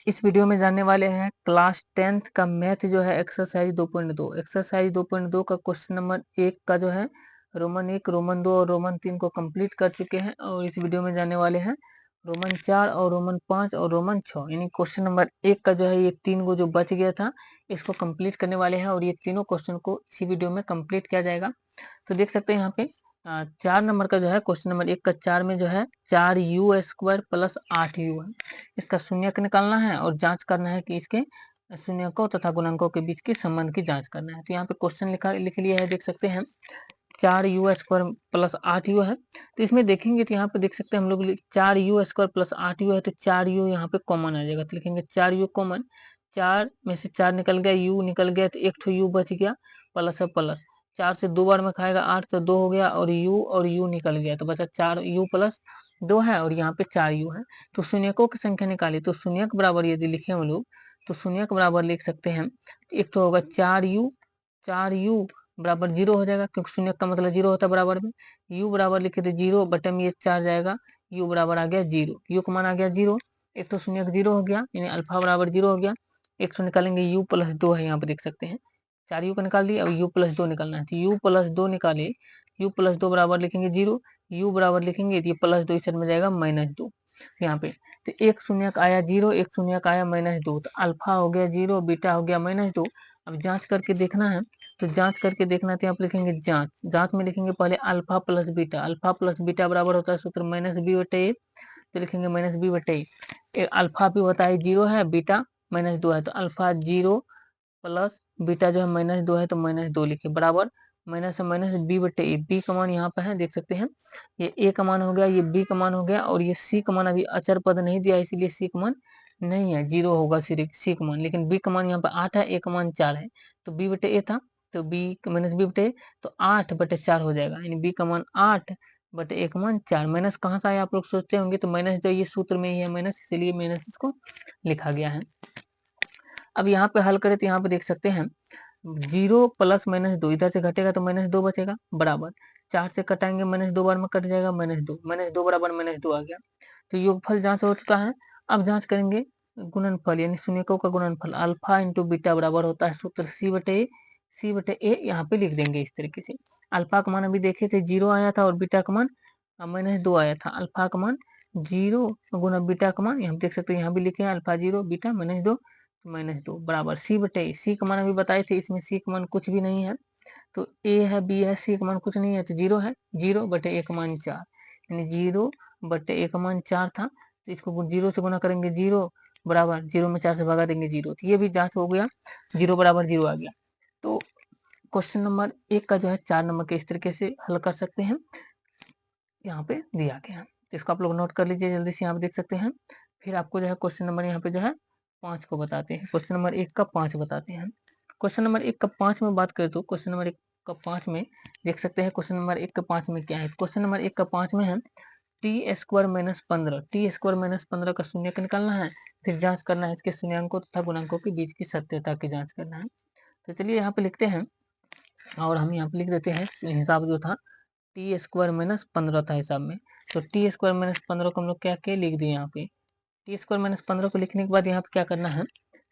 इस वीडियो में जानने वाले हैं क्लास 10th का मैथ जो है एक्सरसाइज 2.2। एक्सरसाइज 2.2 का क्वेश्चन नंबर 1 का जो है रोमन 1, रोमन 2 और रोमन 3 को कंप्लीट कर चुके हैं, और इस वीडियो में जानने वाले हैं रोमन 4 और रोमन 5 और रोमन 6। यानी क्वेश्चन नंबर 1 का जो है ये 3 को जो बच गया था इसको कंप्लीट करने वाले हैं, और ये तीनों क्वेश्चन को इसी वीडियो में कंप्लीट किया जाएगा। तो देख सकते हैं यहाँ पे 4 नंबर का जो है क्वेश्चन नंबर 1 का 4 में जो है 4u² प्लस 8u है। इसका शून्यक निकालना है और जांच करना है कि इसके शून्यकों तथा गुणकों के बीच के संबंध की जांच करना है। तो यहाँ पे क्वेश्चन लिख लिया है, देख सकते हैं 4u² प्लस 8u है। तो इसमें देखेंगे तो यहाँ पे देख सकते हैं हम लोग 4u² प्लस 8u है, तो 4u यहाँ पे कॉमन आ जाएगा। तो लिखेंगे 4u कॉमन, 4 में से 4 निकल गया, u निकल गया, तो एक ठो u बच गया, प्लस है प्लस 4 से 2 बार में खाएगा, 8 से 2 हो गया, और u निकल गया, तो बचा 4u प्लस 2 है, और यहाँ पे 4u है। तो शून्यकों की संख्या निकाली, तो शून्यक बराबर यदि लिखे हम लोग तो शून्यक बराबर लिख सकते हैं, एक तो होगा 4u बराबर 0 हो जाएगा, क्योंकि शून्य का मतलब 0 होता है बराबर में। u बराबर लिखे तो 0 बटे में ये 4 जाएगा, u बराबर आ गया 0, u का मान आ गया 0, एक तो शून्य 0 हो गया, यानी अल्फा बराबर 0 हो गया। एक तो निकालेंगे u प्लस 2 है, यहाँ पे देख सकते हैं 4u का निकाल दिया, अब u प्लस 2 निकालना है, तो u प्लस 2 निकाले, u प्लस 2 बराबर लिखेंगे 0, u बराबर लिखेंगे तो ये प्लस 2 इस साइड में जाएगा -2 यहाँ पे। तो एक शून्यक आया 0, एक शून्यक आया -2, तो अल्फा हो गया 0, बीटा हो गया -2। अब जांच करके देखना है, तो जांच करके देखना है, तो यहाँ पे लिखेंगे जांच, जांच में लिखेंगे पहले alpha plus beta, alpha plus beta बराबर होता है सूत्र -b/a, तो लिखेंगे -b/a। अल्फा भी होता है 0 है, बीटा -2 है, तो अल्फा 0 प्लस बीटा जो है -2 है, तो -2 लिखे बराबर माइनस है -b/a। b का मान यहाँ पे है, देख सकते हैं ये a का मान हो गया, ये b का मान हो गया, और ये c का मान अभी अचर पद नहीं दिया, इसीलिए c का मान नहीं है, 0 होगा सिर्फ c का मान, लेकिन b का मान यहाँ पे 8 है, a का मान 4 है, तो b/a था, तो b -b/a, तो 8/4 हो जाएगा, यानी b का मान 8/a का मान 4। माइनस कहाँ से आया आप लोग सोचते होंगे, तो माइनस जो ये सूत्र में ही है माइनस, इसीलिए माइनस इसको लिखा गया है। अब यहाँ पे हल करें तो यहाँ पे देख सकते हैं 0 प्लस -2, इधर से घटेगा तो -2 बचेगा, बराबर 4 से कटाएंगे -2 बार में कट जाएगा, -2 बराबर -2 आ गया। तो योगफल जांच हो चुका है। अब जांच करेंगे गुणनफल, यानी शून्यकों का गुणनफल, अल्फा इंटू बीटा बराबर होता है सूत्र c/a, यहाँ पे लिख देंगे इस तरीके से। अल्फा का मान अभी देखे थे 0 आया था, और बीटा का मान -2 आया था। अल्फा का मान 0 गुना बीटा का मान, यहाँ देख सकते हैं, यहाँ भी लिखे हैं अल्फा 0 बीटा -2 बराबर c/a। का मान अभी बताए थे, इसमें c का मान कुछ भी नहीं है, तो a है, b है, c का मान कुछ नहीं है, तो 0 है, 0/a का मान 4, यानी 0/a का मान 4 था, तो इसको 0 से गुना करेंगे 0 बराबर 0 में 4 से भगा देंगे 0, तो ये भी जांच हो गया, 0 बराबर 0 आ गया। तो क्वेश्चन नंबर 1 का जो है 4 नंबर के इस तरीके से हल कर सकते हैं, यहाँ पे दिया गया है, तो इसको आप लोग नोट कर लीजिए जल्दी से, यहाँ पे देख सकते हैं। फिर आपको जो है क्वेश्चन नंबर यहाँ पे जो है 5 को बताते हैं, क्वेश्चन नंबर 1 का 5 बताते हैं। क्वेश्चन नंबर 1 का 5 में बात करें तो क्वेश्चन नंबर 1 का 5 में देख सकते हैं, क्वेश्चन नंबर 1 का 5 में क्या है। क्वेश्चन नंबर 1 का 5 में है t² - 15 का शून्यक निकालना है, फिर जांच करना है इसके शून्यंकों तथा गुणांकों के बीच की सत्यता की जांच करना है। तो चलिए यहाँ पे लिखते हैं, और हम यहाँ पे लिख देते हैं हिसाब जो था t² - 15 था हिसाब में, तो t² - 15 को हम लोग क्या क्या लिख दिए यहाँ पे। t² - 15 को लिखने के बाद यहाँ पे क्या करना है,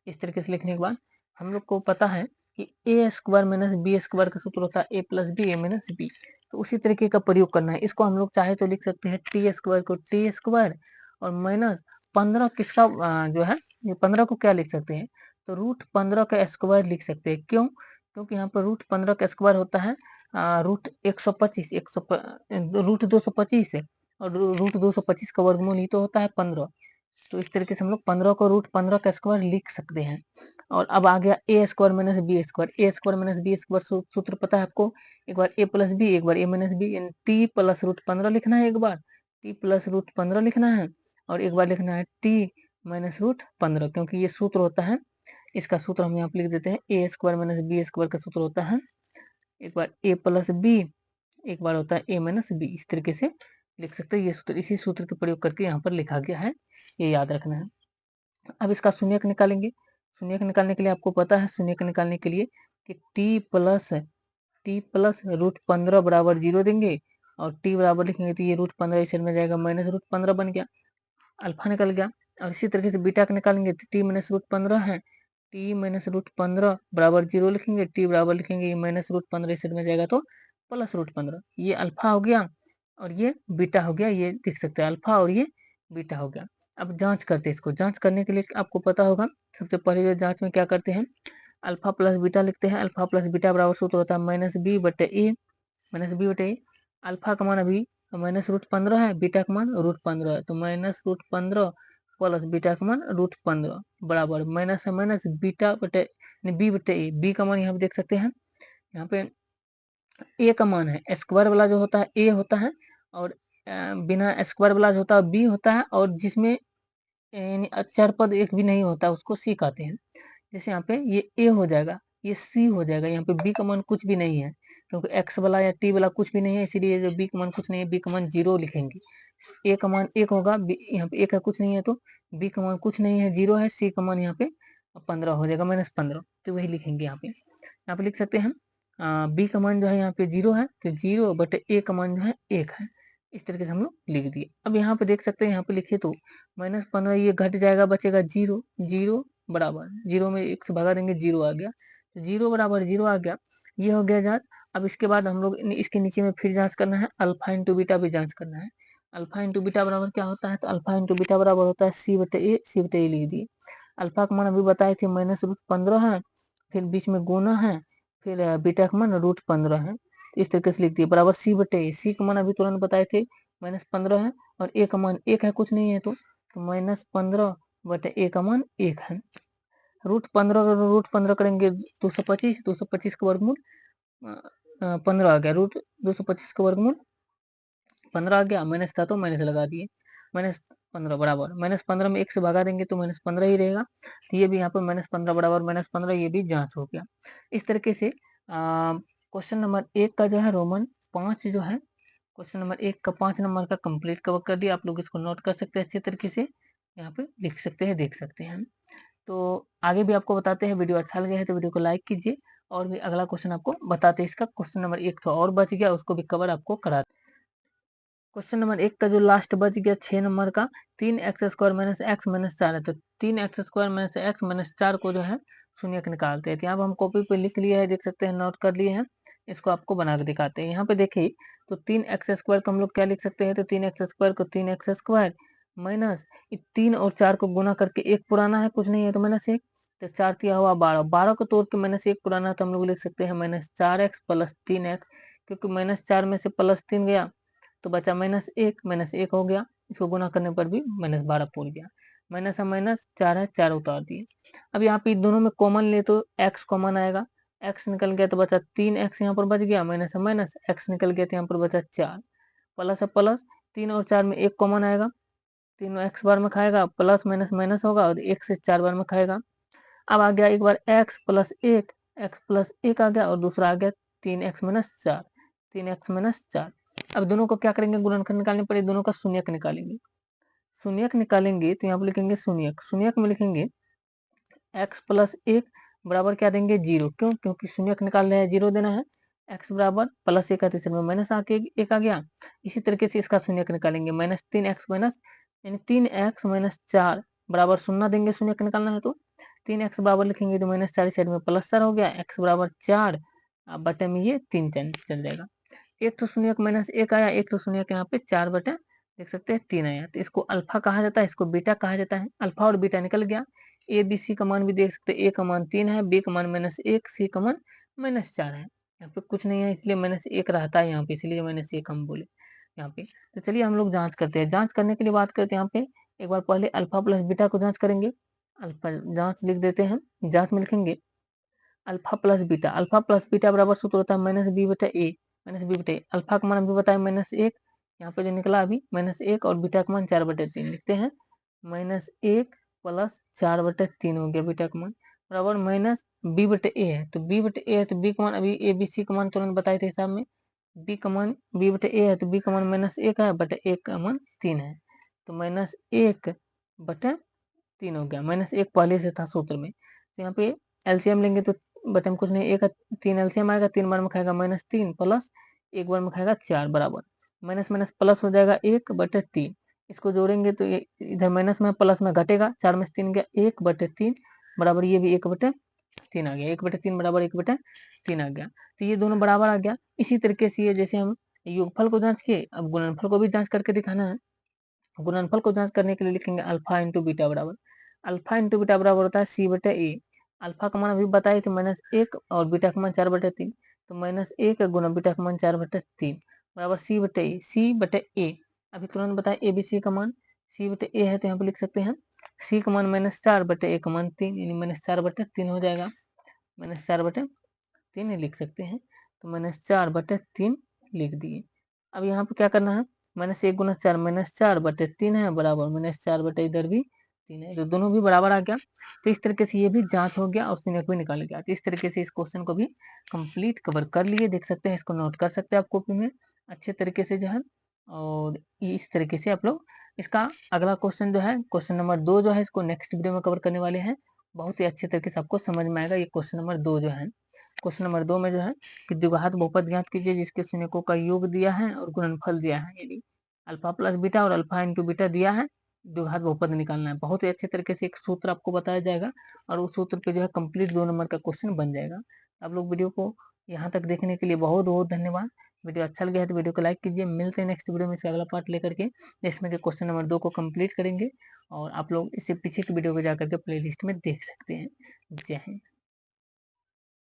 इस तरीके से लिखने के बाद हम लोग को पता है कि a² - b² का सूत्र होता है a + b a - b, तो उसी तरीके का प्रयोग करना है। इसको हम लोग चाहे तो लिख सकते हैं t² को t² और -15 किसका जो है, ये 15 को क्या लिख सकते हैं, तो √15 का स्क्वायर लिख सकते हैं। क्यों, क्योंकि यहाँ पर √15 का स्क्वायर होता है √125, √225 है, और √225 का वर्गमूल ही तो होता है 15, तो इस तरीके से हम लोग 15 को √15 का स्क्वायर लिख सकते हैं। और अब आ गया a² - b², a² - b² सूत्र पता है आपको, एक बार a + b एक बार a - b, यानी t + √15 लिखना है, एक बार t + √15 लिखना है, और एक बार लिखना है t - √15, क्योंकि ये सूत्र होता है, इसका सूत्र हम यहाँ पे लिख देते हैं a² - b² का सूत्र होता है, एक बार a + b एक बार होता है a - b, इस तरीके से लिख सकते हैं। ये सूत्र, इसी सूत्र का प्रयोग करके यहाँ पर लिखा गया है, ये याद रखना है। अब इसका शून्यक निकालेंगे। शून्यक निकालने के लिए आपको पता है, शून्यक निकालने के लिए कि t प्लस √15 बराबर 0 देंगे, और t बराबर लिखेंगे तो ये √15 इस साइड में जाएगा, -√15 बन गया, अल्फा निकल गया। और इसी तरीके से बीटा का निकालेंगे तो टी माइनस रूट 15 है, टी माइनस रूट 15 बराबर 0 लिखेंगे, टी बराबर लिखेंगे ये माइनस रूट 15 इस साइड में जाएगा तो प्लस रूट 15। ये अल्फा हो गया और ये बीटा हो गया, ये देख सकते हैं अल्फा और ये बीटा हो गया। अब जांच करते हैं इसको। जांच करने के लिए आपको पता होगा सबसे पहले जो जांच में क्या करते हैं, अल्फा प्लस बीटा लिखते हैं। अल्फा प्लस बीटा बराबर सूत्र होता है माइनस बी बटे ए, माइनस बी बटे ए। अल्फा का मान अभी माइनस रूट 15 है, बीटा का मान रूट 15 है, तो माइनस रूट 15 प्लस बीटा का मान रूट 15 बराबर माइनस है माइनस बीटा बटे बी बटे ए। बी का मान यहाँ पे देख सकते हैं, यहाँ पे ए का मान है स्क्वायर वाला जो होता है ए होता है, और बिना स्क्वायर वाला जो होता है बी होता है, और जिसमें यानी अक्षर पद एक भी नहीं होता उसको सी कहते हैं। जैसे यहाँ पे ये ए हो जाएगा, ये सी हो जाएगा, यहाँ पे बी का मान कुछ भी नहीं है क्योंकि एक्स वाला या टी वाला कुछ भी नहीं है, इसीलिए जो बी का मान कुछ नहीं है, बी का मान 0 लिखेंगे। ए का मान 1 होगा, यहाँ पे 1 का कुछ नहीं है तो बी का मान कुछ नहीं है 0 है, सी का मान यहाँ पे 15 हो जाएगा माइनस 15, तो वही लिखेंगे यहाँ पे। यहाँ पे लिख सकते हैं बी का मान जो है यहाँ पे 0 है तो 0 बटे ए का मान जो है 1 है। इस तरीके से हम लोग लिख दिए। अब यहाँ पे देख सकते हैं, यहाँ पे लिखे तो माइनस 15 ये घट जाएगा, बचेगा 0, 0 बराबर 0 में 1 से भगा देंगे 0 आ गया, 0 बराबर 0 आ गया। ये हो गया जांच। अब इसके बाद हम लोग इसके नीचे में फिर जांच करना है, अल्फा इंटू बीटा भी जांच करना है। अल्फा इंटू बीटा बराबर क्या होता है, तो अल्फा इंटू बीटा बराबर होता है सी बटे ए, सी बटे ए लिख दिए। अल्फा का मान अभी बताए थे माइनस रूट 15 है, फिर बीच में गुना है, फिर बीटा का मान रूट 15 है, तो इस तरीके से लिख दिए बराबर सी बटे ए। सी का मान अभी तुरंत बताए थे माइनस 15 है, और ए का मान 1 है, कुछ नहीं है तो माइनस 15 बटे ए का मान 1 है। रूट 15 करेंगे 225, 225 का वर्गमूल 15 आ गया, रूट 225 का वर्गमूल 15 आ गया, माइनस था तो माइनस लगा दिए, माइनस 15 बराबर माइनस 15 में 1 से भगा देंगे तो माइनस 15 ही रहेगा, तो ये भी यहाँ पर माइनस 15 बराबर माइनस 15, ये भी जांच हो गया। इस तरीके से क्वेश्चन नंबर 1 का जो है रोमन 5 जो है, क्वेश्चन नंबर 1 का 5 नंबर का कंप्लीट कवर कर दिया। आप लोग इसको नोट कर सकते हैं अच्छे तरीके से, यहाँ पे लिख सकते हैं, देख सकते हैं। तो आगे भी आपको बताते हैं। वीडियो अच्छा लगे है तो वीडियो को लाइक कीजिए, और भी अगला क्वेश्चन आपको बताते हैं। इसका क्वेश्चन नंबर 1 तो और बच गया, उसको भी कवर आपको कराते। क्वेश्चन नंबर 1 का जो लास्ट बच गया 6 नंबर का, 3x² माइनस एक्स माइनस 4 है, तो 3x² माइनस एक्स माइनस 4 को जो है शून्यक निकालते हैं। तो यहाँ पर हम कॉपी पे लिख लिए है, देख सकते हैं, नोट कर लिए हैं। इसको आपको बना के दिखाते हैं। यहाँ पे देखिए, तो 3x² को हम लोग क्या लिख सकते हैं, तो 3x² को 3x² माइनस 3 और 4 को गुना करके एक पुराना है, कुछ नहीं है तो माइनस 1, तो 4 तिया हुआ 12, 12 को तोड़ के माइनस 1 पुराना, तो हम लोग लिख सकते हैं माइनस 4x प्लस 3x, क्योंकि माइनस 4 में से प्लस 3 गया तो बचा माइनस 1, माइनस 1 हो गया, इसको गुना करने पर भी माइनस 12 पूर गया, माइनस है माइनस 4 है, 4 उतार दिए। अब यहाँ पे दोनों में कॉमन ले तो x कॉमन आएगा, x निकल गया तो बचा 3x, यहाँ पर बच गया, माइनस है माइनस x निकल गया तो यहाँ पर बचा 4, प्लस है प्लस, 3 और 4 में 1 कॉमन आएगा, 3 x बार में खाएगा, प्लस माइनस माइनस होगा और 1 से 4 बार में खाएगा। अब आ गया एक बार x प्लस 1, x प्लस 1 आ गया, और दूसरा आ गया 3x माइनस 4, 3x माइनस 4। अब दोनों को क्या करेंगे, गुणनखंड निकालने पर दोनों का शून्यक निकालेंगे। शून्यक निकालेंगे तो यहाँ पर लिखेंगे शून्यक, शून्यक में लिखेंगे x प्लस 1 बराबर क्या देंगे 0, क्यों, क्योंकि शून्यक निकाल रहे हैं 0 देना है। x बराबर प्लस 1 का तीसरे में माइनस आके 1 आ गया। इसी तरीके से इसका शून्यक निकालेंगे, माइनस 3x माइनस, यानी 3x माइनस 4 बराबर 0 देंगे, शून्यक निकालना है तो 3x बराबर लिखेंगे तो माइनस 4 साइड में प्लस 4 हो गया, x बराबर 4, अब बटे में ये 3 चल जाएगा। एक तो शून्यक माइनस 1 आया, एक तो शून्यक यहाँ पे 4 बटे देख सकते हैं 3 आया, तो इसको अल्फा कहा जाता है, इसको बीटा कहा जाता है। अल्फा और बीटा निकल गया। ए बी सी का मान भी देख सकते हैं, ए का मान 3 है, बी का मान माइनस 1, सी का मान माइनस 4 है। यहाँ पे कुछ नहीं है इसलिए माइनस 1 रहता है यहाँ पे, इसलिए माइनस 1 हम बोले यहाँ पे। तो चलिए हम लोग जांच करते हैं। जांच करने के लिए बात करते हैं, यहाँ पे एक बार पहले अल्फा प्लस बीटा को जांच करेंगे। अल्फा जांच लिख देते हैं, जांच में लिखेंगे alpha plus beta, alpha plus beta बराबर सूत्र होता है माइनस बी बटा ए, माइनस बी बटे अल्फा का मान अभी बताया माइनस 1, यहाँ पे जो निकला अभी माइनस 1, और बीटा का मान 4 बटे 3 लिखते हैं, माइनस 1 प्लस 4 बटे 3 हो गया बीटा का मान, बराबर माइनस बी बटे ए है, तो बी बटे ए है तो बी का मान अभी ए बी सी का मान तुरंत बताए थे हिसाब में, बी का मान बी बटे ए है तो बी का मान माइनस 1 है बटे 1 का मान 3 है, तो माइनस 1 बटे 3 हो गया, माइनस 1 पहले से था सूत्र में। तो यहाँ पे एलसीएम लेंगे तो बटे में कुछ नहीं, 1 3 एलसीएम आएगा, 3 बार में खाएगा माइनस 3 प्लस 1 बार में खाएगा 4 बराबर माइनस माइनस प्लस हो जाएगा 1 बटे 3, इसको जोड़ेंगे तो ये इधर माइनस में प्लस में घटेगा, 4 में से 3 गया, 1/3 बराबर ये भी 1/3 आ गया, 1/3 बराबर 1/3 आ गया। तो ये दोनों बराबर आ गया। इसी तरीके से ये जैसे हम योगफल को जांच किए, अब गुणनफल को भी जांच करके दिखाना है। गुणनफल को जांच करने के लिए लिखेंगे अल्फा इंटू बीटा बराबर, अल्फा इंटू बीटा बराबर होता है C/A। अल्फा का मान अभी बताए थे -1 और बीटा का मान 4/3, तो -1 गुना बीटा का मान 4/3 बराबर C/A। अभी तुरंत बताए ABC का मान, C/A है तो यहाँ पे लिख सकते हैं C का मान -4/A का मान 3, यानी -4/3 हो जाएगा, -4/3 ही लिख सकते हैं, तो -4/3 लिख दिए। अब यहाँ पे क्या करना है, -1 गुना 4 -4/3 है बराबर -4 इधर भी 3 है, तो दोनों भी बराबर आ गया। तो इस तरीके से ये भी जांच हो गया और शून्यक भी निकाल गया। तो इस तरीके से इस क्वेश्चन को भी कंप्लीट कवर कर लिए, देख सकते हैं, इसको नोट कर सकते हैं आप कॉपी में अच्छे तरीके से जो है। और इस तरीके से आप लोग इसका अगला क्वेश्चन जो है, क्वेश्चन नंबर 2 जो है, इसको नेक्स्ट वीडियो में कवर करने वाले हैं। बहुत ही अच्छे तरीके से आपको समझ में आएगा। ये क्वेश्चन नंबर 2 जो है, क्वेश्चन नंबर 2 में जो है कि द्विघात बहुपद ज्ञात कीजिए जिसके शून्यकों का योग दिया है और गुणनफल दिया है, यानी अल्फा प्लस बीटा और अल्फा इंटू बीटा दिया है, द्विघात बहुपद निकालना है। बहुत ही अच्छे तरीके से एक सूत्र आपको बताया जाएगा और उस सूत्र पे जो है कंप्लीट 2 नंबर का क्वेश्चन बन जाएगा। आप लोग वीडियो को यहाँ तक देखने के लिए बहुत बहुत धन्यवाद। वीडियो अच्छा लगा है तो वीडियो को लाइक कीजिए। मिलते हैं नेक्स्ट वीडियो में इसका अगला पार्ट लेकर के, जिसमें कि क्वेश्चन नंबर 2 को कंप्लीट करेंगे और आप लोग इससे पीछे की वीडियो को जाकर के प्लेलिस्ट में देख सकते हैं। जय हिंद।